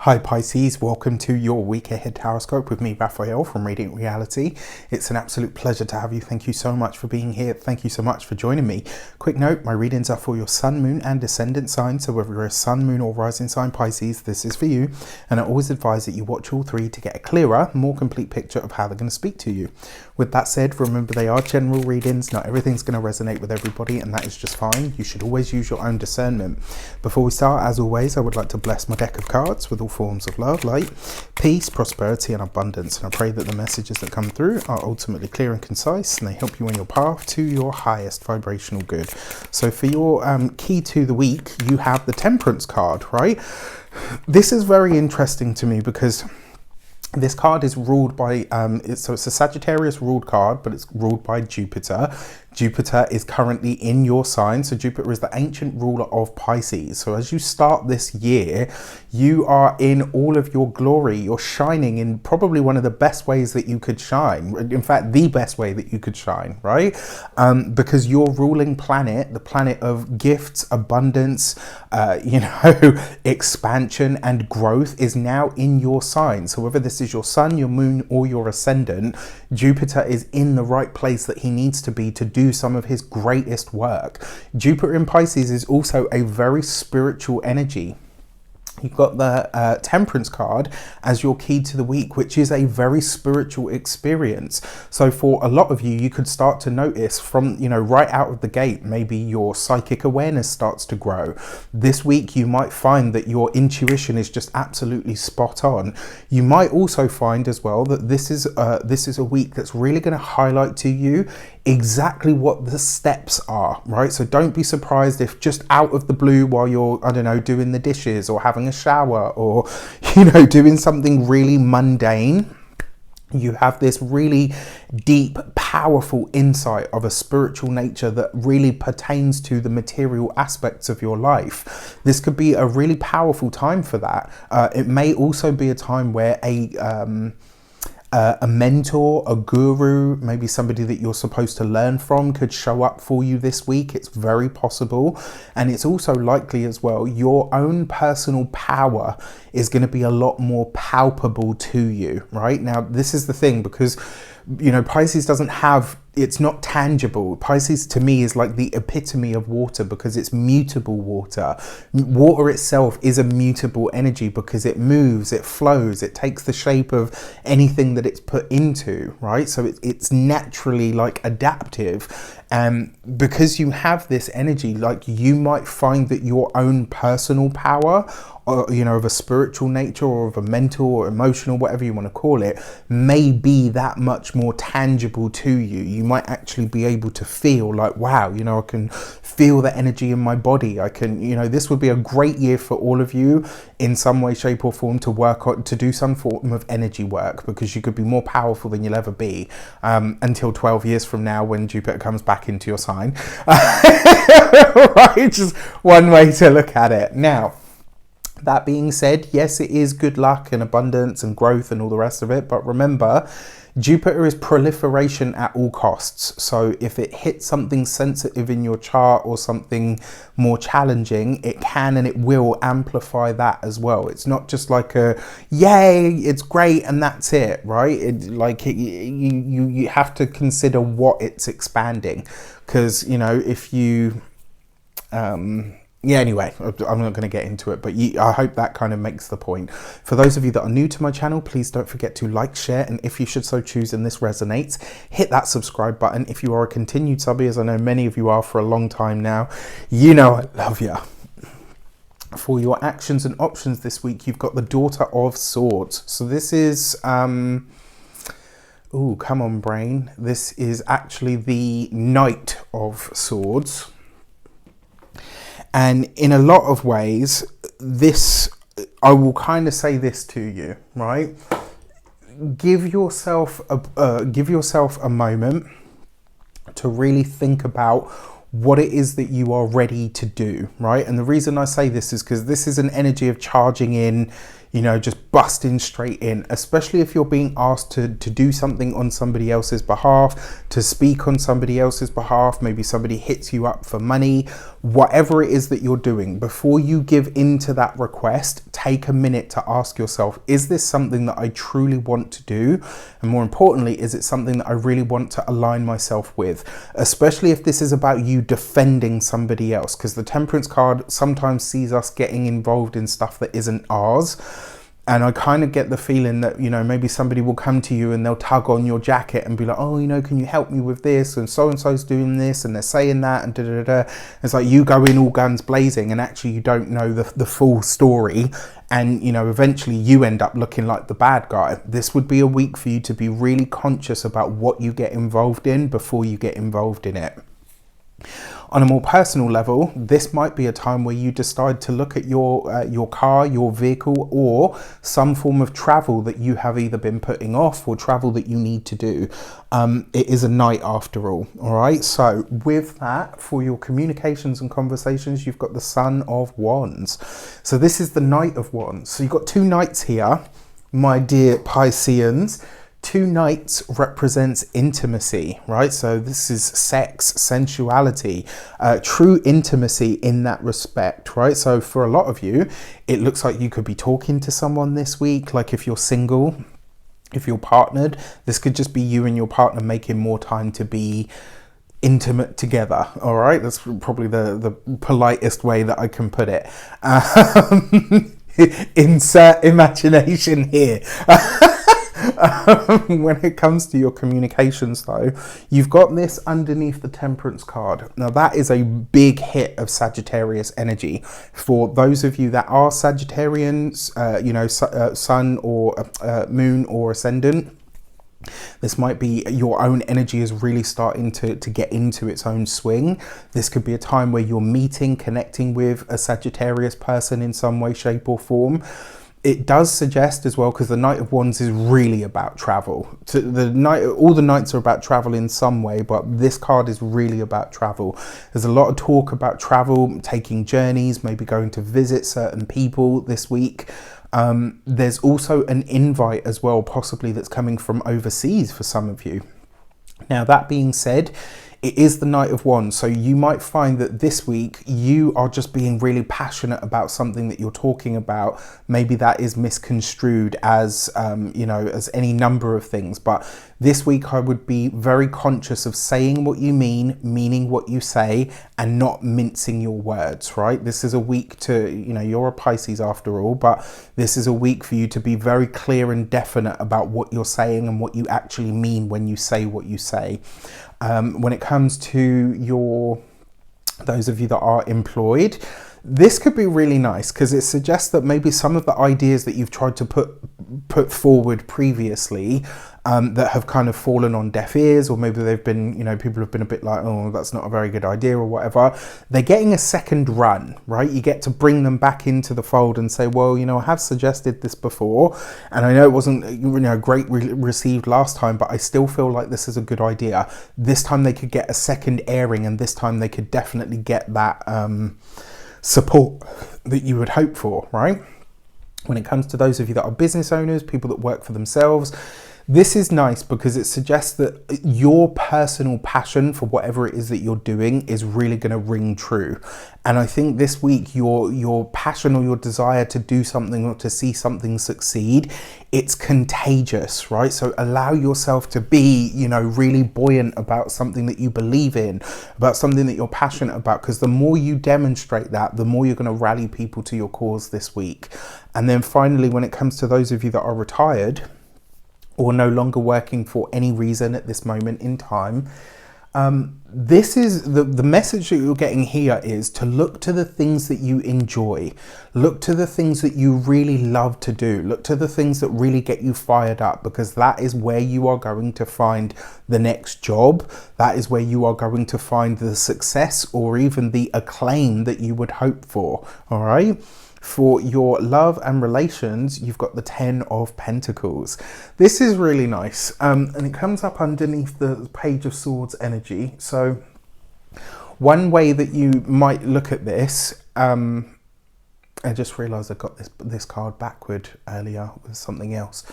Hi Pisces, welcome to your week ahead horoscope with me, Raphael from Reydiant Reality. It's an absolute pleasure to have you. Thank you so much for being here. Thank you so much for joining me. Quick note, my readings are for your sun, moon and ascendant sign. So whether you're a sun, moon or rising sign Pisces, this is for you. And I always advise that you watch all three to get a clearer, more complete picture of how they're going to speak to you. With that said, remember they are general readings. Not everything's going to resonate with everybody, and that is just fine. You should always use your own discernment. Before we start, as always, I would like to bless my deck of cards with all forms of love, light, peace, prosperity and abundance. And I pray that the messages that come through are ultimately clear and concise, and they help you on your path to your highest vibrational good. So for your key to the week, you have the Temperance card, right? This is very interesting to me because this card is ruled by, so it's a Sagittarius ruled card, but it's ruled by Jupiter. Jupiter is currently in your sign. So Jupiter is the ancient ruler of Pisces. So as you start this year, you are in all of your glory. You're shining in probably one of the best ways that you could shine. In fact, the best way that you could shine, right? Because your ruling planet, the planet of gifts, abundance, expansion and growth is now in your sign. So whether this is your sun, your moon or your ascendant, Jupiter is in the right place that he needs to be to do some of his greatest work. Jupiter in Pisces is also a very spiritual energy. You've got the Temperance card as your key to the week, which is a very spiritual experience. So for a lot of you, you could start to notice from, right out of the gate, maybe your psychic awareness starts to grow. This week, you might find that your intuition is just absolutely spot on. You might also find as well that this is a week that's really going to highlight to you exactly what the steps are, right? So don't be surprised if just out of the blue while you're, I don't know, doing the dishes or having a shower or, doing something really mundane, you have this really deep, powerful insight of a spiritual nature that really pertains to the material aspects of your life. This could be a really powerful time for that. It may also be a time where a mentor, a guru, maybe somebody that you're supposed to learn from could show up for you this week. It's very possible. And it's also likely as well, your own personal power is going to be a lot more palpable to you, right? Now, this is the thing, because Pisces doesn't have, it's not tangible. Pisces to me is like the epitome of water because it's mutable water. Water itself is a mutable energy because it moves, it flows, it takes the shape of anything that it's put into, right? So it's naturally like adaptive. And because you have this energy, like you might find that your own personal power, or, of a spiritual nature or of a mental or emotional, whatever you want to call it, may be that much more tangible to you. You might actually be able to feel like, wow, I can feel the energy in my body. I can, this would be a great year for all of you in some way, shape or form to work on, to do some form of energy work, because you could be more powerful than you'll ever be until 12 years from now when Jupiter comes back into your sign. Right, just one way to look at it. Now, that being said, yes, it is good luck and abundance and growth and all the rest of it. But remember, Jupiter is proliferation at all costs. So if it hits something sensitive in your chart or something more challenging, it can and it will amplify that as well. It's not just like a, yay, it's great and that's it, right? You have to consider what it's expanding. Because, if you... anyway, I'm not going to get into it, but I hope that kind of makes the point. For those of you that are new to my channel, please don't forget to like, share, and if you should so choose and this resonates, hit that subscribe button. If you are a continued subby, as I know many of you are for a long time now, I love you. For your actions and options this week, you've got the Daughter of Swords. So this is... come on, brain. This is actually the Knight of Swords. And in a lot of ways, I will kind of say this to you, right? Give yourself a moment to really think about what it is that you are ready to do, right? And the reason I say this is because this is an energy of charging in, you know, just busting straight in, especially if you're being asked to do something on somebody else's behalf, to speak on somebody else's behalf. Maybe somebody hits you up for money, whatever it is that you're doing. Before you give in to that request, take a minute to ask yourself, is this something that I truly want to do? And more importantly, is it something that I really want to align myself with? Especially if this is about you defending somebody else, because the Temperance card sometimes sees us getting involved in stuff that isn't ours. And I kind of get the feeling that, you know, maybe somebody will come to you and they'll tug on your jacket and be like, oh, you know, can you help me with this? And so-and-so's doing this and they're saying that and da-da-da-da. It's like you go in all guns blazing and actually you don't know the full story. And, you know, eventually you end up looking like the bad guy. This would be a week for you to be really conscious about what you get involved in before you get involved in it. On a more personal level, this might be a time where you decide to look at your car, your vehicle, or some form of travel that you have either been putting off or travel that you need to do. It is a night after all right? So with that, for your communications and conversations, you've got the Son of Wands. So this is the Knight of Wands. So you've got two knights here, my dear Pisceans. Two knights represents intimacy, right? So this is sex, sensuality, true intimacy in that respect, right? So for a lot of you, it looks like you could be talking to someone this week. Like if you're single, if you're partnered, this could just be you and your partner making more time to be intimate together. All right, that's probably the politest way that I can put it. Insert imagination here. When it comes to your communications though, you've got this underneath the Temperance card. Now that is a big hit of Sagittarius energy. For those of you that are Sagittarians, you know, sun or moon or ascendant, this might be your own energy is really starting to get into its own swing. This could be a time where you're meeting, connecting with a Sagittarius person in some way, shape or form. It does suggest as well, because the Knight of Wands is really about travel. All the knights are about travel in some way, but this card is really about travel. There's a lot of talk about travel, taking journeys, maybe going to visit certain people this week. There's also an invite as well, possibly that's coming from overseas for some of you. Now, that being said, it is the Knight of Wands, so you might find that this week you are just being really passionate about something that you're talking about. Maybe that is misconstrued as, you know, as any number of things. But this week I would be very conscious of saying what you mean, meaning what you say, and not mincing your words, right? This is a week to, you know, you're a Pisces after all, but this is a week for you to be very clear and definite about what you're saying and what you actually mean when you say what you say. When it comes to those of you that are employed, this could be really nice because it suggests that maybe some of the ideas that you've tried to put forward previously that have kind of fallen on deaf ears, or maybe they've been, you know, people have been a bit like, oh, that's not a very good idea or whatever. They're getting a second run, right? You get to bring them back into the fold and say, well, you know, I have suggested this before and I know it wasn't, you know, received last time, but I still feel like this is a good idea. This time they could get a second airing, and this time they could definitely get that support that you would hope for, right? When it comes to those of you that are business owners, people that work for themselves, this is nice because it suggests that your personal passion for whatever it is that you're doing is really going to ring true. And I think this week your passion or your desire to do something or to see something succeed, it's contagious, right? So allow yourself to be, you know, really buoyant about something that you believe in, about something that you're passionate about, because the more you demonstrate that, the more you're going to rally people to your cause this week. And then finally, when it comes to those of you that are retired or no longer working for any reason at this moment in time, this is the message that you're getting here is to look to the things that you enjoy, look to the things that you really love to do, look to the things that really get you fired up, because that is where you are going to find the next job. That is where you are going to find the success or even the acclaim that you would hope for. All right. For your love and relations, you've got the 10 of Pentacles. This is really nice, and it comes up underneath the Page of Swords energy. So one way that you might look at this I just realised I got this card backward earlier with something else.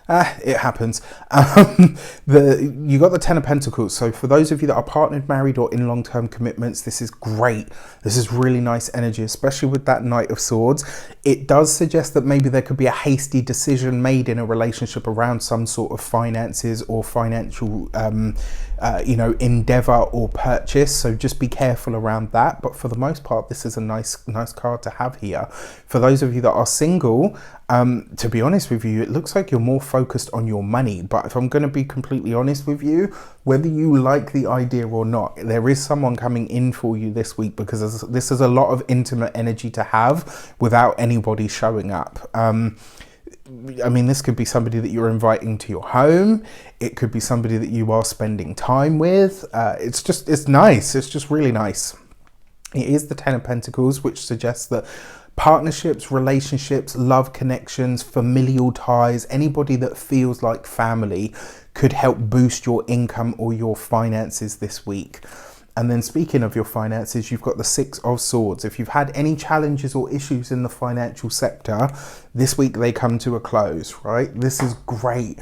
It happens. You got the Ten of Pentacles. So for those of you that are partnered, married, or in long-term commitments, this is great. This is really nice energy, especially with that Knight of Swords. It does suggest that maybe there could be a hasty decision made in a relationship around some sort of finances or financial, endeavor or purchase. So just be careful around that. But for the most part, this is a nice card to have here. For those of you that are single, to be honest with you, it looks like you're more focused on your money. But if I'm going to be completely honest with you, whether you like the idea or not, there is someone coming in for you this week, because this is a lot of intimate energy to have without anybody showing up. I mean, this could be somebody that you're inviting to your home. It could be somebody that you are spending time with. It's nice. It's just really nice. It is the Ten of Pentacles, which suggests that partnerships, relationships, love connections, familial ties, anybody that feels like family could help boost your income or your finances this week. And then speaking of your finances, you've got the Six of Swords. If you've had any challenges or issues in the financial sector, this week they come to a close, right? This is great.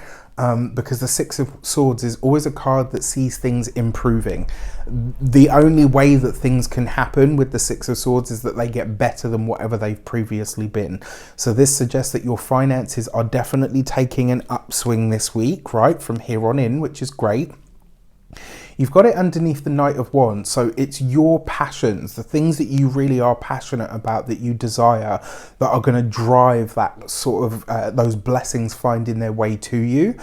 Because the Six of Swords is always a card that sees things improving. The only way that things can happen with the Six of Swords is that they get better than whatever they've previously been. So this suggests that your finances are definitely taking an upswing this week, right? From here on in, which is great. You've got it underneath the Knight of Wands, so it's your passions, the things that you really are passionate about, that you desire, that are going to drive that sort of those blessings finding their way to you.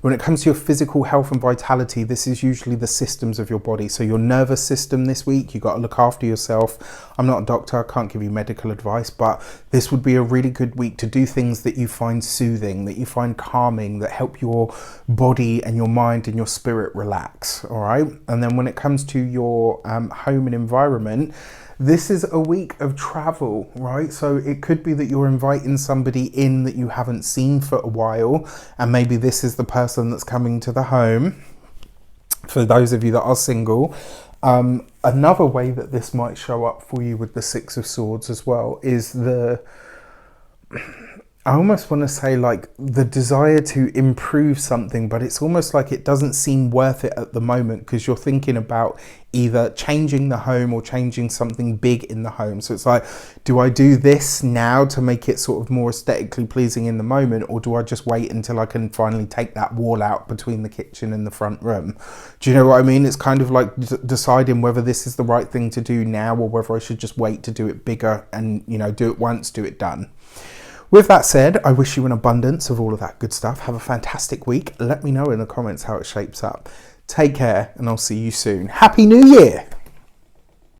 When it comes to your physical health and vitality, this is usually the systems of your body. So your nervous system this week, you've got to look after yourself. I'm not a doctor, I can't give you medical advice, but this would be a really good week to do things that you find soothing, that you find calming, that help your body and your mind and your spirit relax, all right? And then when it comes to your home and environment, this is a week of travel, right? So it could be that you're inviting somebody in that you haven't seen for a while, and maybe this is the person that's coming to the home. For those of you that are single, another way that this might show up for you with the Six of Swords as well is I almost want to say like the desire to improve something, but it's almost like it doesn't seem worth it at the moment because you're thinking about either changing the home or changing something big in the home. So it's like, do I do this now to make it sort of more aesthetically pleasing in the moment, or do I just wait until I can finally take that wall out between the kitchen and the front room? Do you know what I mean? It's kind of like deciding whether this is the right thing to do now or whether I should just wait to do it bigger and, you know, do it once, do it done. With that said, I wish you an abundance of all of that good stuff. Have a fantastic week. Let me know in the comments how it shapes up. Take care, and I'll see you soon. Happy New Year!